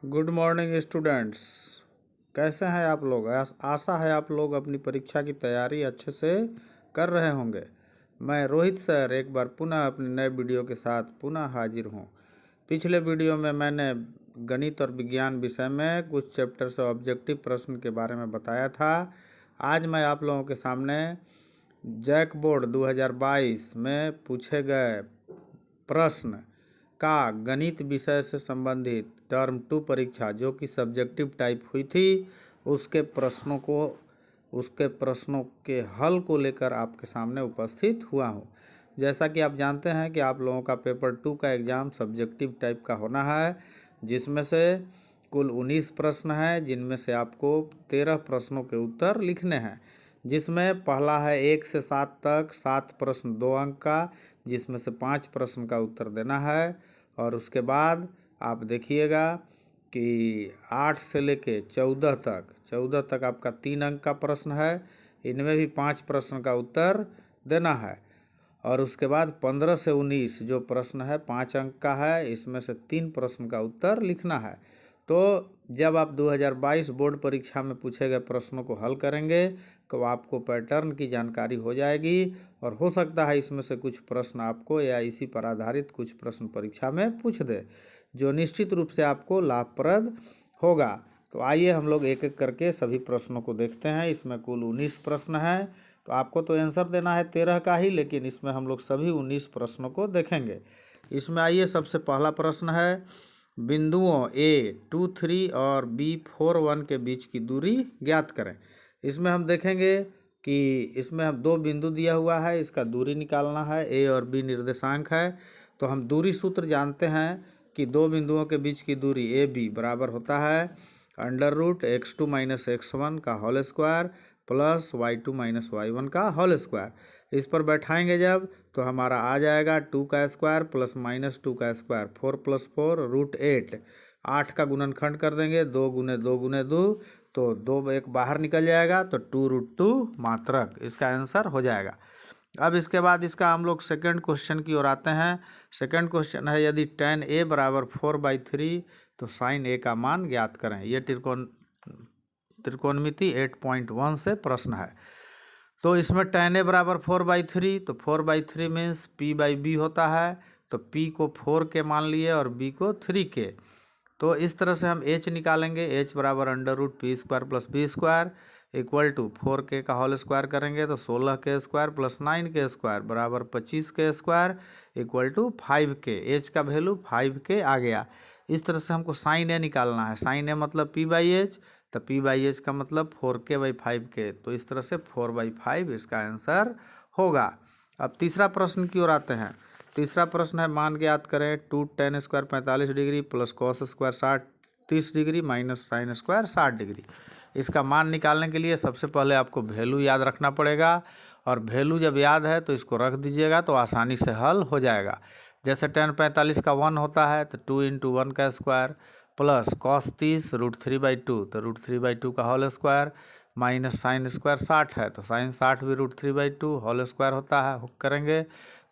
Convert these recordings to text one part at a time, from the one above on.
Good morning students. कैसे हैं आप लोग? आशा है आप लोग अपनी परीक्षा की तैयारी अच्छे से कर रहे होंगे। मैं रोहित सर एक बार पुनः अपने नए वीडियो के साथ पुनः हाजिर हूं। पिछले वीडियो में मैंने गणित और विज्ञान विषय में कुछ चैप्टर से ऑब्जेक्टिव प्रश्न के बारे में बताया था। आज मैं आप लोगों के सामने जैक बोर्ड 2022 में पूछे गए प्रश्न का गणित विषय से संबंधित टर्म 2 परीक्षा जो कि सब्जेक्टिव टाइप हुई थी उसके प्रश्नों के हल को लेकर आपके सामने उपस्थित हुआ हूँ। जैसा कि आप जानते हैं कि आप लोगों का पेपर 2 का एग्ज़ाम सब्जेक्टिव टाइप का होना है, जिसमें से कुल 19 प्रश्न हैं, जिनमें से आपको 13 प्रश्नों के उत्तर लिखने हैं। जिसमें पहला है 1 से 7 तक 7 प्रश्न 2 अंक का, जिसमें से 5 प्रश्न का उत्तर देना है। और उसके बाद आप देखिएगा कि 8 से लेके 14 तक आपका 3 अंक का प्रश्न है, इनमें भी 5 प्रश्न का उत्तर देना है। और उसके बाद 15 से 19 जो प्रश्न है 5 अंक का है, इसमें से 3 प्रश्न का उत्तर लिखना है। तो जब आप 2022 बोर्ड परीक्षा में पूछे गए प्रश्नों को हल करेंगे तो आपको पैटर्न की जानकारी हो जाएगी और हो सकता है इसमें से कुछ प्रश्न आपको या इसी पर आधारित कुछ प्रश्न परीक्षा में पूछ दे, जो निश्चित रूप से आपको लाभप्रद होगा। तो आइए हम लोग एक एक करके सभी प्रश्नों को देखते हैं। इसमें कुल 19 प्रश्न हैं, तो आपको तो आंसर देना है 13 का ही, लेकिन इसमें हम लोग सभी 19 प्रश्नों को देखेंगे। इसमें आइए सबसे पहला प्रश्न है, बिंदुओं A2 3 और B4 1 के बीच की दूरी ज्ञात करें। इसमें हम देखेंगे कि इसमें हम 2 बिंदु दिया हुआ है, इसका दूरी निकालना है। A और B निर्देशांक है, तो हम दूरी सूत्र जानते हैं कि 2 बिंदुओं के बीच की दूरी AB बराबर होता है √x2 - x1 का whole square plus y2 - y1 का होल स्क्वायर। इस पर बैठाएंगे जब तो हमारा आ जाएगा 2 का स्क्वायर प्लस -2 का स्क्वायर, 4 + 4 √8। 8 का गुणनखंड कर देंगे, 2 × 2 × 2, तो 2 एक बाहर निकल जाएगा, तो 2√2 मात्रक इसका आंसर हो जाएगा। अब इसके बाद इसका हम लोग सेकंड क्वेश्चन की ओर आते हैं। सेकंड क्वेश्चन है, यदि tan A = 4/3 तो sin A का मान ज्ञात करें। ये त्रिकोणमिति 8.1 से प्रश्न है। तो इसमें tan A = 4/3, तो 4/3 मीन्स P/B होता है, तो P को 4 के मान लिए और B को 3 के। तो इस तरह से हम H निकालेंगे, H = √P² + B² = 4K का होल स्क्वायर करेंगे तो 16K² + 9K² बराबर 25K² = 5K। H का वैल्यू 5K आ गया। इस तरह से हमको sin A निकालना है। sin A मतलब P/H, तो P/H का मतलब 4K/5K, तो इस तरह से 4/5 इसका आंसर होगा। अब तीसरा प्रश्न की ओर आते हैं। तीसरा प्रश्न है, मान ज्ञात करें 2 tan² 45 degree plus cos² 30 degree minus sin² 60 degree. इसका मान निकालने के लिए सबसे पहले आपको वैल्यू याद रखना पड़ेगा, और वैल्यू जब याद है तो इसको रख दीजिएगा तो आसानी से हल हो जाएगा। जैसे tan 45 का 1 होता है तो 2 × 1 का स्क्वायर प्लस cos 30 √3/2, तो √3/2 का होल स्क्वायर माइनस sin² 60 है, तो sin 60 भी √3/2 होल स्क्वायर होता है। हुक करेंगे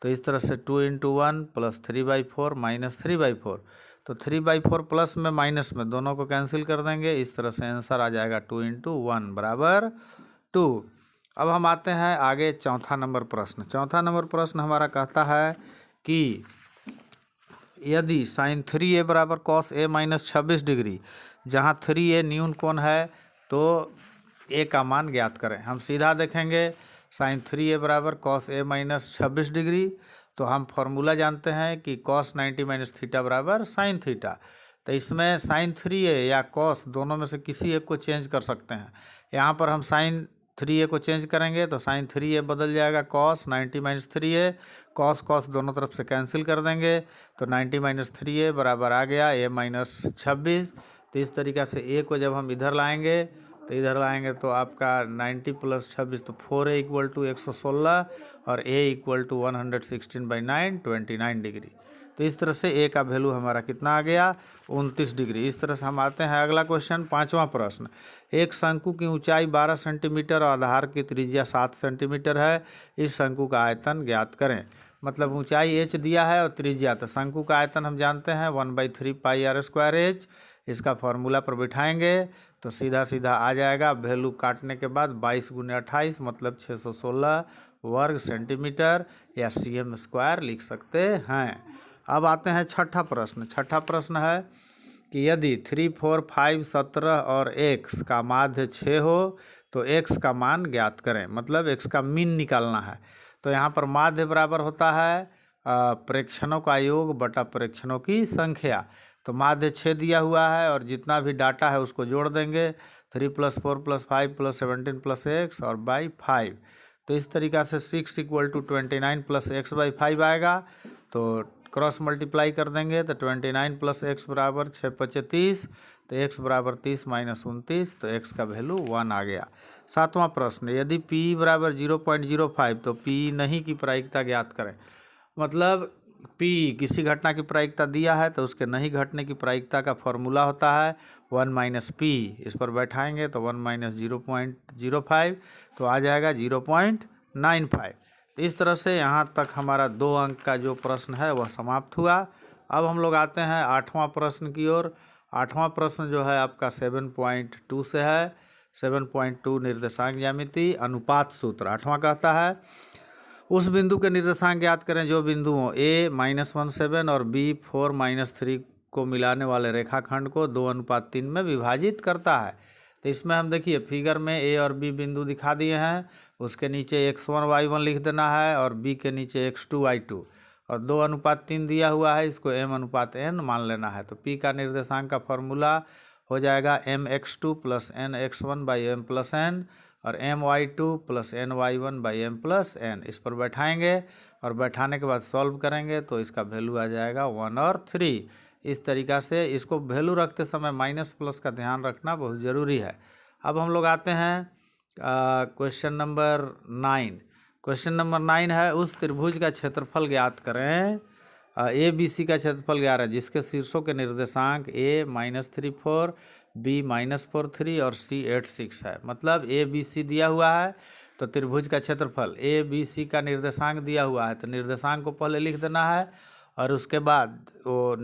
तो इस तरह से 2 × 1 प्लस 3/4 माइनस 3/4, तो 3/4 प्लस में माइनस में दोनों को कैंसिल कर देंगे। इस तरह से आंसर आ जाएगा 2 × 1 = 2। अब हम आते हैं आगे चौथा नंबर प्रश्न। चौथा नंबर प्रश्न हमारा कहता है कि यदि sin 3A = cos A - 26 degree, जहाँ 3A न्यून कोण है, तो A का मान ज्ञात करें। हम सीधा देखेंगे sin 3A = cos A - 26 degree, तो हम फॉर्मूला जानते हैं कि cos 90 - थीटा बराबर sin थीटा। तो इसमें sin 3A या cos दोनों में से किसी एक को चेंज कर सकते हैं। यहाँ पर हम sin 3A को चेंज करेंगे तो sin 3A बदल जाएगा cos 90 - 3A, cos दोनों तरफ से कैंसिल कर देंगे, तो 90 - 3A बराबर आ गया A - 26। तो इस तरीक़ा से A को जब हम इधर लाएंगे तो आपका 90 + 26, तो 4A = 116 और A = 116/9 29 डिग्री। तो इस तरह से A का वैल्यू हमारा कितना आ गया, 29 डिग्री। इस तरह से हम आते हैं अगला क्वेश्चन, पाँचवा प्रश्न। एक शंकु की ऊंचाई 12 सेंटीमीटर और आधार की त्रिज्या 7 सेंटीमीटर है। इस शंकु का आयतन ज्ञात करें। मतलब ऊंचाई h दिया है और त्रिज्या, तो शंकु का आयतन हम जानते हैं 1/3 πr² h। इसका फॉर्मूला पर बिठाएंगे तो सीधा सीधा आ जाएगा। वैल्यू काटने के बाद 22 गुने 28 मतलब 616 वर्ग सेंटीमीटर या cm स्क्वायर लिख सकते हैं। अब आते हैं छठा प्रश्न। छठा प्रश्न है कि यदि 3, 4, 5, 17 और x का माध्य 6 हो तो x का मान ज्ञात करें, मतलब x का मीन निकालना है। तो यहाँ पर माध्य बराबर होता है प्रेक्षणों का योग बटा प्रेक्षणों की संख्या। तो माध्य 6 दिया हुआ है और जितना भी डाटा है उसको जोड़ देंगे, 3 + 4 + 5 + 17 + x और बाई 5। तो इस तरीक़ा से 6 = 29 + x बाई 5 आएगा। तो क्रॉस मल्टीप्लाई कर देंगे तो 29 + x बराबर 6 × 5 = 30, तो x बराबर 30 - 29, तो x का वैल्यू 1 आ गया। सातवां प्रश्न, यदि p बराबर 0.05 तो p नहीं की प्रायिकता ज्ञात करें। मतलब p किसी घटना की प्रायिकता दिया है तो उसके नहीं घटने की प्रायिकता का फॉर्मूला होता है 1 - p। इस पर बैठाएंगे तो 1 - 0.05 तो आ जाएगा 0.95। इस तरह से यहाँ तक हमारा 2 अंक का जो प्रश्न है वह समाप्त हुआ। अब हम लोग आते हैं 8वां प्रश्न की ओर। 8वां प्रश्न जो है आपका 7.2 से है। 7.2 निर्देशांक ज्यामिति अनुपात सूत्र। 8वां कहता है उस बिंदु के निर्देशांक ज्ञात करें जो बिंदुओं a -17 और b 4 - 3 को मिलाने वाले रेखाखंड को 2:3 में विभाजित करता है। तो इसमें हम देखिए फिगर में a और b बिंदु दिखा दिए हैं, उसके नीचे x1 y1 लिख देना है और b के नीचे x2 y2 और 2:3 दिया हुआ है, इसको m/n मान लेना है। तो p का निर्देशांक का फॉर्मूला हो जाएगा mx2 + nx1/m + n और my2 + ny1/m + n। इस पर बैठाएंगे और बैठाने के बाद सॉल्व करेंगे तो इसका वैल्यू आ जाएगा 1 और 3। इस तरीक़ा से इसको वैल्यू रखते समय माइनस प्लस का ध्यान रखना बहुत ज़रूरी है। अब हम लोग आते हैं क्वेश्चन नंबर 9। क्वेश्चन नंबर 9 है उस त्रिभुज का क्षेत्रफल ज्ञात करें। ए बी सी का क्षेत्रफल ज्ञात है जिसके शीर्षों के निर्देशांक a -3 4, b -4 3 और c 8 6 है। मतलब ए बी सी दिया हुआ है तो त्रिभुज का क्षेत्रफल a b c का निर्देशांक दिया हुआ है तो निर्देशांक को पहले लिख देना है और उसके बाद वो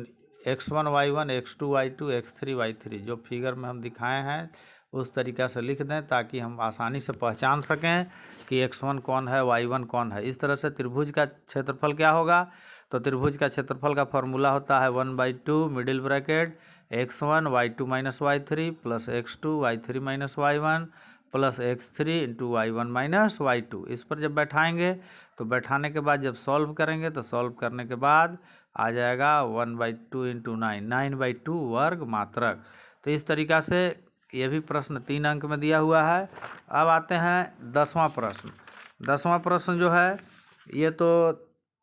x1 y1 x2 y2 x3 y3 जो फिगर में हम दिखाए हैं उस तरीक़ा से लिख दें ताकि हम आसानी से पहचान सकें कि x1 कौन है y1 कौन है। इस तरह से त्रिभुज का क्षेत्रफल क्या होगा, तो त्रिभुज का क्षेत्रफल का फॉर्मूला होता है 1/2 middle bracket x1 y2 - y3 + x2 y3 - y1 + x3 × y1 - y2। इस पर जब बैठाएंगे तो बैठाने के बाद जब सॉल्व करेंगे तो सॉल्व करने के बाद आ जाएगा 1/2 × 9 9/2 वर्ग मात्रक। तो इस तरीक़ा से ये भी प्रश्न 3 अंक में दिया हुआ है। अब आते हैं 10वां प्रश्न। 10वां प्रश्न जो है ये तो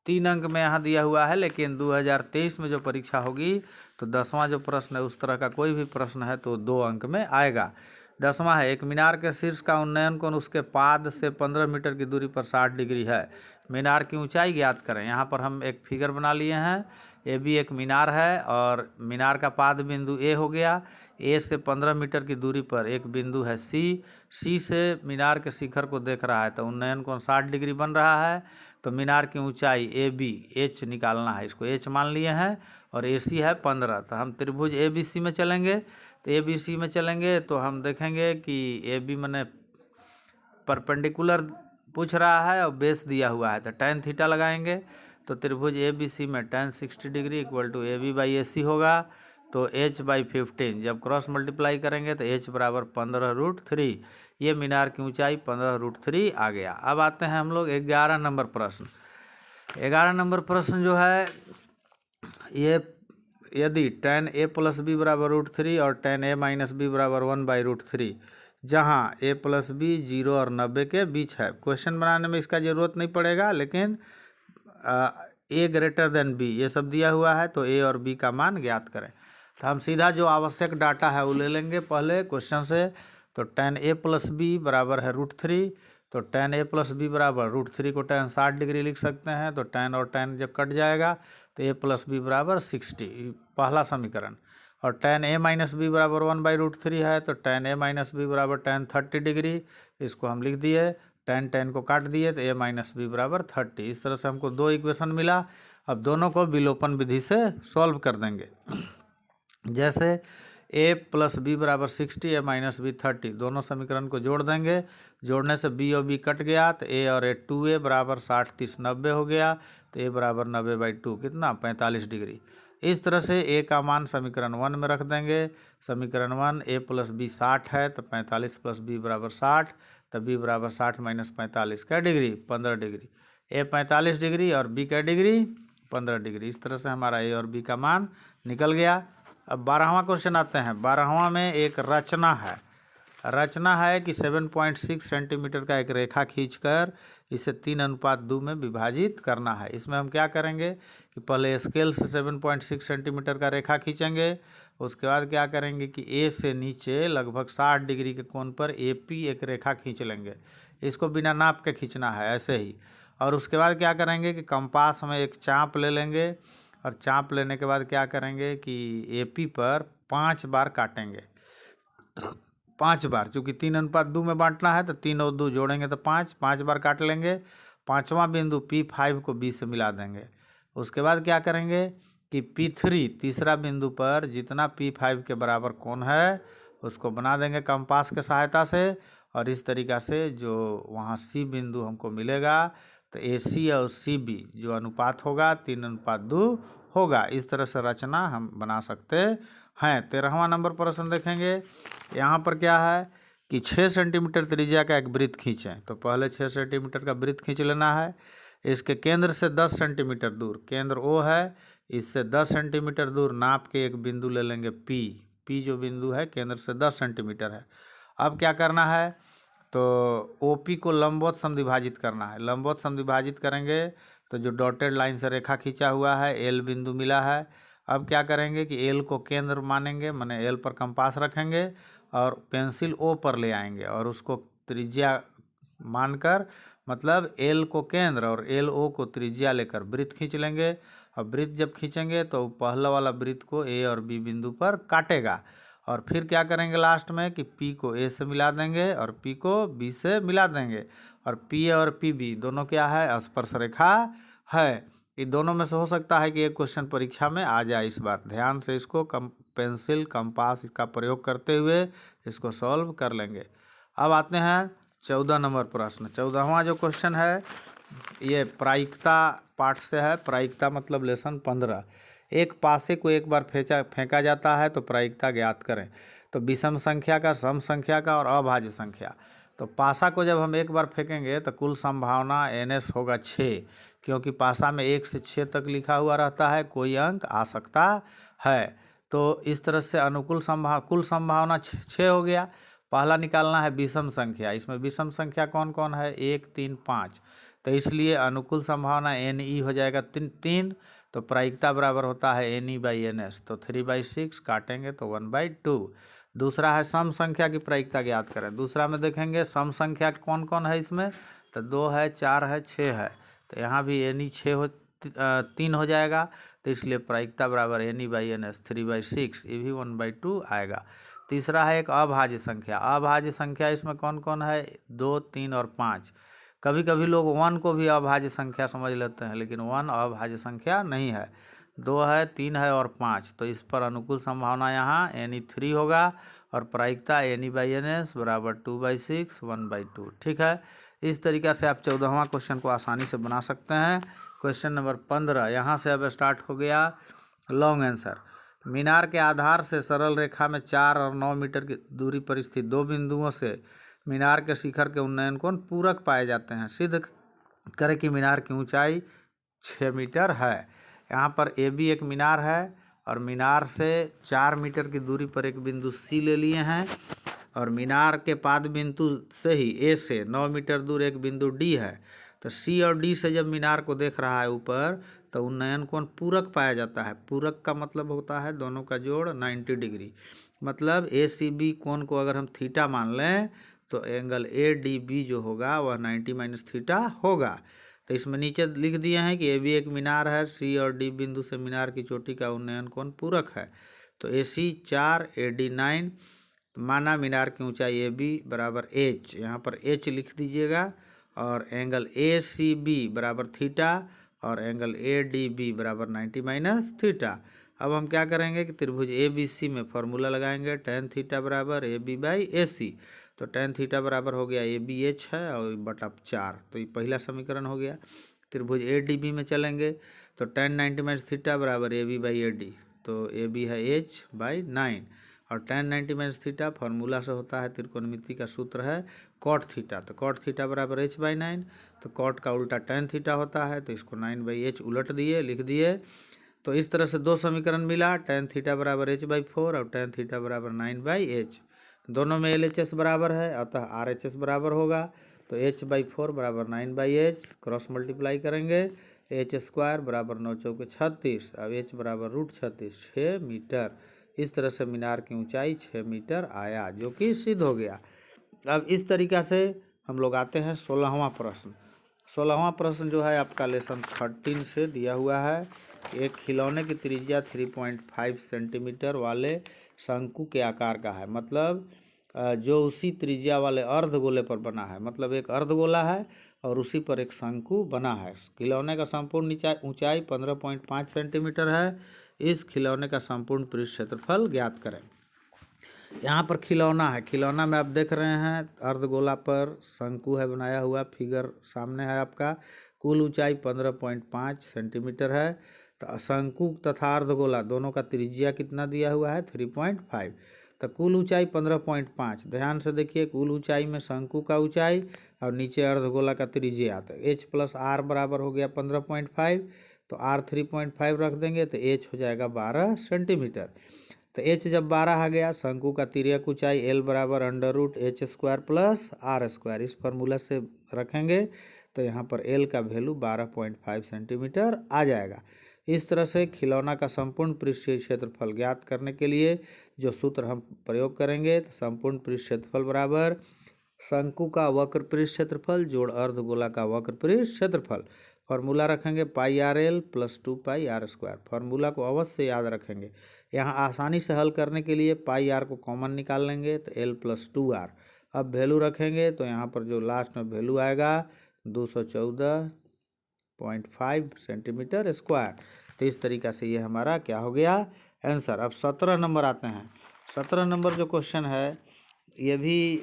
3 अंक में यहाँ दिया हुआ है, लेकिन 2023 में जो परीक्षा होगी तो 10वां जो प्रश्न है उस तरह का कोई भी प्रश्न है तो 2 अंक में आएगा। 10वां है एक मीनार के शीर्ष का उन्नयन कोण उसके पाद से 15 मीटर की दूरी पर 60 डिग्री है। मीनार की ऊंचाई ज्ञात करें। यहाँ पर हम एक फिगर बना लिए हैं, ये भी एक मीनार है और मीनार का पाद बिंदु ए हो गया। ए से 15 मीटर की दूरी पर एक बिंदु है सी से मीनार के शिखर को देख रहा है तो उन्नयन कोण 60 डिग्री बन रहा है। तो मीनार की ऊंचाई ए बी एच निकालना है, इसको एच मान लिए हैं और ए सी है 15। तो हम त्रिभुज ए बी सी में चलेंगे तो ए बी सी में चलेंगे तो हम देखेंगे कि ए बी मैंने परपेंडिकुलर पूछ रहा है और बेस दिया हुआ है तो tan थीटा लगाएंगे। तो त्रिभुज ए बी सी में tan 60 डिग्री = AB/AC होगा। तो h/15 जब क्रॉस मल्टीप्लाई करेंगे तो h बराबर 15√3। ये मीनार की ऊंचाई 15√3 आ गया। अब आते हैं हम लोग 11 नंबर प्रश्न। 11 नंबर प्रश्न जो है ये यदि tan a + b = √3 और tan a - b = 1/√3 जहाँ a + b 0 और 90 के बीच है। क्वेश्चन बनाने में इसका ज़रूरत नहीं पड़ेगा, लेकिन a > b ये सब दिया हुआ है तो a और b का मान ज्ञात करें। तो हम सीधा जो आवश्यक डाटा है वो ले लेंगे पहले क्वेश्चन से। तो tan a + b बराबर है √3। तो tan a + b बराबर √3 को tan 60 डिग्री लिख सकते हैं। तो tan और tan जब कट जाएगा तो a + b बराबर 60, पहला समीकरण। और tan a - b बराबर 1/√3 है तो tan a - b बराबर tan 30 डिग्री, इसको हम लिख दिए। tan को काट दिए तो a - b बराबर 30। इस तरह से हमको 2 इक्वेशन मिला। अब दोनों को विलोपन विधि से सॉल्व कर देंगे। जैसे ए प्लस बी बराबर 60, ए माइनस बी 30, दोनों समीकरण को जोड़ देंगे। जोड़ने से बी और बी कट गया तो ए और ए 2a बराबर 60 30 90 हो गया, तो ए बराबर 90/2 कितना 45 डिग्री। इस तरह से ए का मान समीकरण 1 में रख देंगे। समीकरण 1 ए प्लस बी 60 है तो 45 प्लस बी बराबर 60, तो बी बराबर 60 माइनस 45 क्या डिग्री 15 डिग्री। ए 45 डिग्री और बी क्या डिग्री 15 डिग्री। इस तरह से हमारा ए और बी का मान निकल गया। अब 12वां क्वेश्चन आते हैं। 12वां में एक रचना है कि 7.6 सेंटीमीटर का एक रेखा खींचकर इसे 3:2 में विभाजित करना है। इसमें हम क्या करेंगे कि पहले स्केल से 7.6 सेंटीमीटर का रेखा खींचेंगे। उसके बाद क्या करेंगे कि ए से नीचे लगभग 60 डिग्री के कोण पर AP एक रेखा खींच लेंगे। इसको बिना नाप के खींचना है ऐसे ही। और उसके बाद क्या करेंगे कि कंपास में एक चाप ले लेंगे, और चाप लेने के बाद क्या करेंगे कि AP पर 5 बार काटेंगे। 5 बार, चूँकि 3:2 में बांटना है तो 3 और 2 जोड़ेंगे तो 5 बार काट लेंगे। 5वां बिंदु P5 को B से मिला देंगे। उसके बाद क्या करेंगे कि P3 तीसरा बिंदु पर जितना P5 के बराबर कोण है उसको बना देंगे कंपास के सहायता से। और इस तरीक़ा से जो वहाँ C बिंदु हमको मिलेगा तो AC और CB जो अनुपात होगा 3:2 होगा। इस तरह से रचना हम बना सकते हैं। 13वां नंबर प्रश्न देखेंगे। यहाँ पर क्या है कि 6 सेंटीमीटर त्रिज्या का एक वृत्त खींचें। तो पहले 6 सेंटीमीटर का वृत्त खींच लेना है। इसके केंद्र से 10 सेंटीमीटर दूर, केंद्र O है, इससे 10 सेंटीमीटर दूर नाप के एक बिंदु ले लेंगे P जो बिंदु है केंद्र से 10 सेंटीमीटर है। अब क्या करना है तो OP को लंबवत समद्विभाजित करना है। लंबवत समद्विभाजित करेंगे तो जो डॉटेड लाइन से रेखा खींचा हुआ है L बिंदु मिला है। अब क्या करेंगे कि L को केंद्र मानेंगे, माने L पर कंपास रखेंगे और पेंसिल O पर ले आएंगे और उसको त्रिज्या मानकर, मतलब L को केंद्र और LO को त्रिज्या लेकर वृत्त खींच लेंगे। और वृत्त जब खींचेंगे तो पहला वाला वृत्त को A और B बिंदु पर काटेगा। और फिर क्या करेंगे लास्ट में कि P को A से मिला देंगे और P को B से मिला देंगे। और P और PB दोनों क्या है स्पर्श रेखा है। ये दोनों में से हो सकता है कि एक क्वेश्चन परीक्षा में आ जाए। इस बार ध्यान से इसको पेंसिल कंपास इसका प्रयोग करते हुए इसको सॉल्व कर लेंगे। अब आते हैं 14 नंबर प्रश्न। 14वां जो क्वेश्चन है ये प्रायिकता पाठ से है। प्रायिकता मतलब लेसन 15। एक पासे को एक बार फेंका जाता है तो प्रायिकता ज्ञात करें। तो विषम संख्या का, सम संख्या का और अभाज्य संख्या। तो पासा को जब हम एक बार फेंकेंगे तो कुल संभावना NS होगा 6, क्योंकि पासा में 1 से 6 तक लिखा हुआ रहता है, कोई अंक आ सकता है। तो इस तरह से कुल संभावना 6 हो गया। पहला निकालना है विषम संख्या। इसमें विषम संख्या कौन कौन है 1 3 5, तो इसलिए अनुकूल संभावना NE हो जाएगा 3। तो प्रायिकता बराबर होता है NE/NS। तो 3/6 काटेंगे तो 1/2। दूसरा है सम संख्या की प्रायिकता ज्ञात करें। दूसरा में देखेंगे सम संख्या कौन कौन है इसमें, तो 2 है 4 है 6 है। तो यहाँ भी NE 3 हो जाएगा। तो इसलिए प्रायिकता बराबर NE/NS 3/6, ये भी 1/2 आएगा। तीसरा है एक अभाज्य संख्या। अभाज्य संख्या इसमें कौन कौन है 2 3 और 5। कभी कभी लोग 1 को भी अभाज्य संख्या समझ लेते हैं, लेकिन 1 अभाज्य संख्या नहीं है। 2 है 3 है और 5। तो इस पर अनुकूल संभावना यहाँ NE3 होगा और प्रायिकता NE/NS बराबर 2/6 1/2। ठीक है, इस तरीक़ा से आप 14वां क्वेश्चन को आसानी से बना सकते हैं। क्वेश्चन नंबर 15 यहाँ से अब स्टार्ट हो गया लॉन्ग आंसर। मीनार के आधार से सरल रेखा में 4 और 9 मीटर की दूरी पर स्थित 2 बिंदुओं से मीनार के शिखर के उन्नयन कोण पूरक पाए जाते हैं। सिद्ध करें कि मीनार की ऊंचाई 6 मीटर है। यहाँ पर AB एक मीनार है और मीनार से 4 मीटर की दूरी पर एक बिंदु C ले लिए हैं, और मीनार के पाद बिंदु से ही A से 9 मीटर दूर एक बिंदु D है। तो C और D से जब मीनार को देख रहा है ऊपर, तो उन्नयन कोण पूरक पाया जाता है। पूरक का मतलब होता है दोनों का जोड़ 90 डिग्री। मतलब ACB कोण को अगर हम थीटा मान लें तो एंगल ADB जो होगा वह 90 - थीटा होगा। तो इसमें नीचे लिख दिए हैं कि AB एक मीनार है, C और D बिंदु से मीनार की चोटी का उन्नयन कोण पूरक है। तो AC 4 AD 9, माना मीनार की ऊंचाई AB बराबर H, यहाँ पर H लिख दीजिएगा, और एंगल ACB बराबर थीटा और एंगल ADB बराबर 90 - थीटा। अब हम क्या करेंगे कि त्रिभुज ए बी सी में फॉर्मूला लगाएंगे, tan थीटा बराबर ए बी बाई ए सी। तो tan थीटा बराबर हो गया ए बी एच है और बटा 4, तो ये पहला समीकरण हो गया। त्रिभुज ए डी बी में चलेंगे तो tan 90 माइनस थीटा बराबर a b by a d, तो ए बी है एच बाई 9 और tan 90 माइनस थीटा फार्मूला से होता है, त्रिकोणमिति का सूत्र है कॉट थीटा, तो कॉट थीटा बराबर एच बाई 9, तो कॉट का उल्टा tan थीटा होता है, तो इसको 9 बाई एच उलट दिए, लिख दिए। तो इस तरह से दो समीकरण मिला, tan थीटा बराबर एच बाई 4 और tan थीटा बराबर 9 बाई एच, दोनों में एल एच एस बराबर है, अतः आर एच एस बराबर होगा। तो एच बाई 4 बराबर 9 बाई एच, क्रॉस मल्टीप्लाई करेंगे, एच स्क्वायर बराबर 9 चौके 36, अब एच बराबर √36, 6 मीटर। इस तरह से मीनार की ऊंचाई 6 मीटर आया, जो कि सिद्ध हो गया। अब इस तरीक़ा से हम लोग आते हैं 16वां प्रश्न। 16वां प्रश्न जो है आपका लेसन 13 से दिया हुआ है। एक खिलौने की त्रिज्या 3.5 सेंटीमीटर वाले शंकु के आकार का है, मतलब जो उसी त्रिज्या वाले अर्धगोले पर बना है, मतलब एक अर्धगोला है और उसी पर एक शंकु बना है। खिलौने का संपूर्ण ऊंचाई 15.5 सेंटीमीटर है। इस खिलौने का संपूर्ण पृष्ठ क्षेत्रफल ज्ञात करें। यहाँ पर खिलौना है, खिलौना में आप देख रहे हैं अर्धगोला पर शंकु है बनाया हुआ, फिगर सामने है आपका। कुल ऊंचाई 15.5 सेंटीमीटर है। तो शंकु तथा अर्धगोला दोनों का त्रिज्या कितना दिया हुआ है 3.5, तो कुल ऊंचाई 15.5। ध्यान से देखिए, कुल ऊंचाई में शंकु का ऊंचाई और नीचे अर्धगोला का त्रिज्या, तो एच प्लस आर बराबर हो गया 15.5, तो आर 3.5 रख देंगे तो एच हो जाएगा 12 सेंटीमीटर। तो एच जब 12 आ गया, शंकु का तिर्यक ऊंचाई एल बराबर √h² प्लस r², इस फार्मूला से रखेंगे तो यहाँ पर एल का वैल्यू 12.5 सेंटीमीटर आ जाएगा। इस तरह से खिलौना का संपूर्ण पृष्ठीय क्षेत्रफल ज्ञात करने के लिए जो सूत्र हम प्रयोग करेंगे, तो संपूर्ण पृष्ठ क्षेत्रफल बराबर शंकु का वक्र पृष्ठ क्षेत्रफल जोड़ अर्धगोला का वक्र पृष्ठ क्षेत्रफल। फार्मूला रखेंगे पाई आर एल प्लस 2 पाई r²। फार्मूला को अवश्य याद रखेंगे। यहाँ आसानी से हल करने के लिए पाई आर को कॉमन निकाल लेंगे तो एल प्लस 2r। अब वैल्यू रखेंगे तो यहाँ पर जो लास्ट में वैल्यू आएगा 214.5 सेंटीमीटर स्क्वायर। तो इस तरीक़ा से ये हमारा क्या हो गया आंसर। अब 17 नंबर आते हैं। 17 नंबर जो क्वेश्चन है ये भी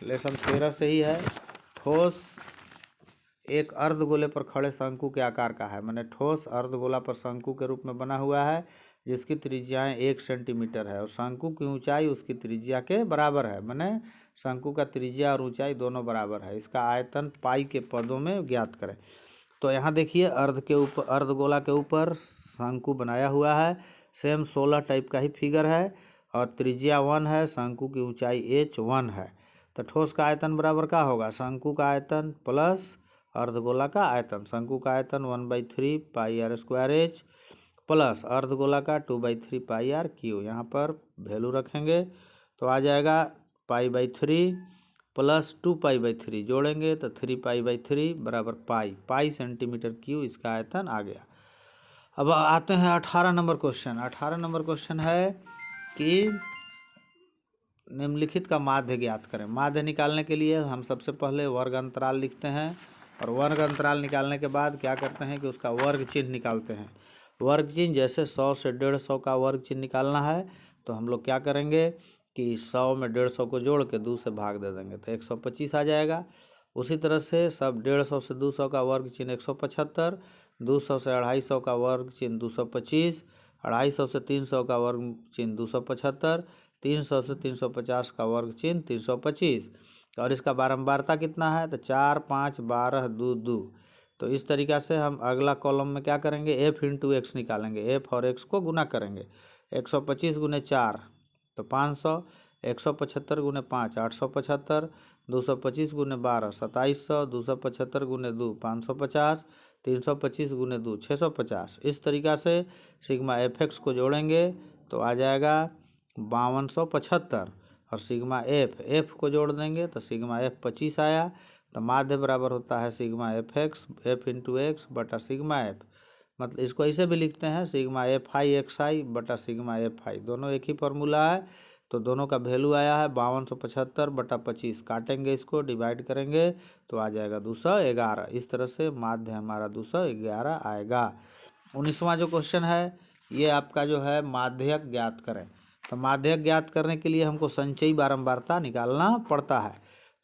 लेसन 13 से ही है। ठोस एक अर्धगोले पर खड़े शंकु के आकार का है, मैंने ठोस अर्धगोला पर शंकु के रूप में बना हुआ है जिसकी त्रिज्याएं 1 सेंटीमीटर है और शंकु की ऊंचाई उसकी त्रिज्या के बराबर है, मैंने शंकु का त्रिज्या और ऊंचाई दोनों बराबर है। इसका आयतन पाई के पदों में ज्ञात करें। तो यहाँ देखिए अर्धगोला के ऊपर शंकु बनाया हुआ है, सेम 16 टाइप का ही फिगर है और त्रिज्या 1 है, शंकु की ऊंचाई h1 है। तो ठोस का आयतन बराबर क्या होगा, शंकु का आयतन प्लस अर्धगोला का आयतन। शंकु का आयतन 1/3 पाई r² h प्लस अर्धगोला का 2/3 पाई r³ यहाँ पर वैल्यू रखेंगे तो आ जाएगा पाई/3 प्लस 2 पाई/3 जोड़ेंगे तो 3 पाई/3 बराबर पाई सेंटीमीटर क्यूब इसका आयतन आ गया। अब आते हैं 18 नंबर क्वेश्चन। 18 नंबर क्वेश्चन है कि निम्नलिखित का माध्य ज्ञात करें। माध्य निकालने के लिए हम सबसे पहले वर्ग अंतराल लिखते हैं और वर्ग अंतराल निकालने के बाद क्या करते हैं कि उसका वर्ग चिन्ह निकालते हैं। वर्ग चिन्ह जैसे 100 से 150 का वर्ग चिन्ह निकालना है तो हम लोग क्या करेंगे कि 100 में 150 को जोड़ के 2 से भाग दे देंगे तो 125 आ जाएगा। उसी तरह से सब 150 से 200 का वर्ग चिन्ह 175, 200 से 250 का वर्ग चिन्ह 225, 250 से 300 का वर्ग चिन्ह 275, 300 से 350 का वर्ग चिन्ह 325 और इसका बारंबारता कितना है तो 4, 5, 12, 2, 2। तो इस तरीक़ा से हम अगला कॉलम में क्या करेंगे f इंटू एक्स निकालेंगे, f और x को गुना करेंगे। 125 गुने 4 तो 500, 175 गुने 5 875, 225 गुने 12 2700, 275 गुने 2 550, 325 गुने 2 650। इस तरीक़ा से सिग्मा fx को जोड़ेंगे तो आ जाएगा 5275 और सिग्मा f को जोड़ देंगे तो सिग्मा f 25 आया। तो माध्य बराबर होता है सिग्मा f इंटू एक्स बटा सिग्मा f, मतलब इसको ऐसे भी लिखते हैं सिग्मा fi बटा सिग्मा fi, दोनों एक ही फार्मूला है। तो दोनों का वैल्यू आया है 5275 बटा 25, काटेंगे इसको डिवाइड करेंगे तो आ जाएगा 211। इस तरह से माध्य हमारा 211 आएगा। 19वां जो क्वेश्चन है ये आपका जो है माध्यक ज्ञात करें। तो माध्यक ज्ञात करने के लिए हमको संचयी बारंबारता निकालना पड़ता है।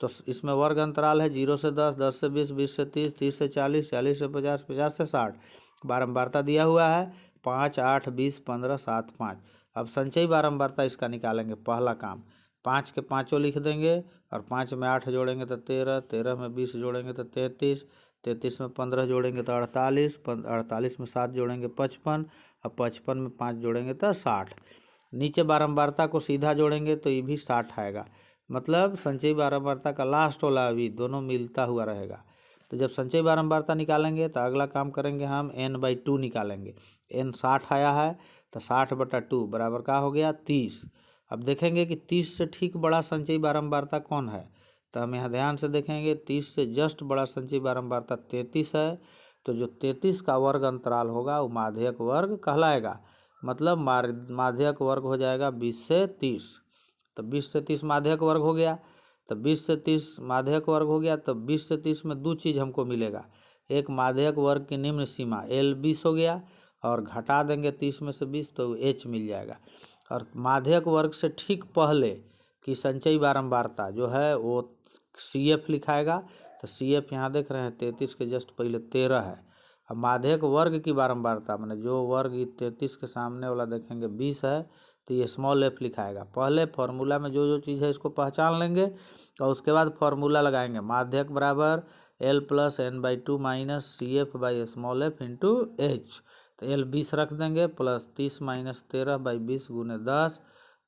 तो इसमें वर्ग अंतराल है 0 से 10, 10 से 20, 20 से 30, 30 से 40, 40 से 50, 50 से 60। बारंबारता दिया हुआ है 5, 8, 20, 15, 7, 5। अब संचयी बारंबारता इसका निकालेंगे। पहला काम 5 के पाँचों लिख देंगे और 5 में 8 जोड़ेंगे तो 13, 13 में 20 जोड़ेंगे तो 33, 33 में 15 जोड़ेंगे तो 48, 48 में 7 जोड़ेंगे 55 और 55 में 5 जोड़ेंगे तो 60। नीचे बारंबारता को सीधा जोड़ेंगे तो ये भी 60 आएगा। मतलब संचयी बारंबारता का लास्ट वाला अभी दोनों मिलता हुआ रहेगा। तो जब संचयी बारंबारता निकालेंगे तो अगला काम करेंगे हम n/2 निकालेंगे। n 60 आया है तो 60/2 बराबर का हो गया 30। अब देखेंगे कि 30 से ठीक बड़ा संचयी बारंबारता कौन है। तो हम यहाँ ध्यान से देखेंगे 30 से जस्ट बड़ा संचयी बारंबारता 33 है। तो जो 33 का वर्ग अंतराल होगा वो माध्यक वर्ग कहलाएगा। मतलब माध्यक वर्ग हो जाएगा 20 से 30। तो 20 से 30 माध्यक वर्ग हो गया। तो 20 से 30 माध्यक वर्ग हो गया। तो 20 से 30 में दो चीज़ हमको मिलेगा। एक माध्यक वर्ग की निम्न सीमा L 20 हो गया और घटा देंगे 30 में से 20 तो H मिल जाएगा। और माध्यक वर्ग से ठीक पहले की संचयी बारंबारता जो है वो CF लिखाएगा। तो CF यहाँ देख रहे हैं 33 के जस्ट पहले 13 है। अब माध्यक वर्ग की बारंबारता मैंने जो वर्ग 33 के सामने वाला देखेंगे 20 है तो ये स्मॉल f लिखाएगा। पहले फार्मूला में जो जो चीज़ है इसको पहचान लेंगे और उसके बाद फार्मूला लगाएंगे। माध्यक बराबर L + n/2 - CF/f into H। तो L 20 रख देंगे प्लस 30 - 13/20 × 10।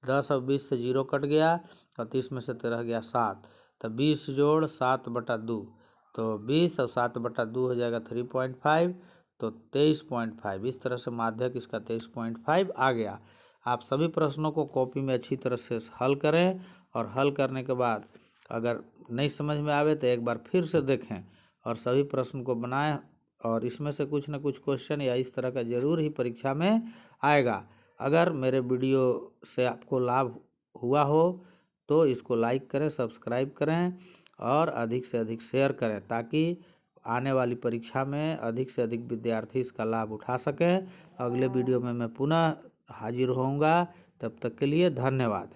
10 और 20 से 0 कट गया और 30 में से 13 गया 7। तो 20 जोड़ 7/2 तो 20 और 7/2 हो जाएगा 3.5 तो 23.5। इस तरह से माध्यक इसका 23.5 आ गया। आप सभी प्रश्नों को कॉपी में अच्छी तरह से हल करें और हल करने के बाद अगर नहीं समझ में आवे तो एक बार फिर से देखें और सभी प्रश्न को बनाएं। और इसमें से कुछ ना कुछ क्वेश्चन या इस तरह का ज़रूर ही परीक्षा में आएगा। अगर मेरे वीडियो से आपको लाभ हुआ हो तो इसको लाइक करें, सब्सक्राइब करें और अधिक से अधिक शेयर करें ताकि आने वाली परीक्षा में अधिक से अधिक विद्यार्थी इसका लाभ उठा सकें। अगले वीडियो में मैं पुनः हाजिर होऊंगा। तब तक के लिए धन्यवाद।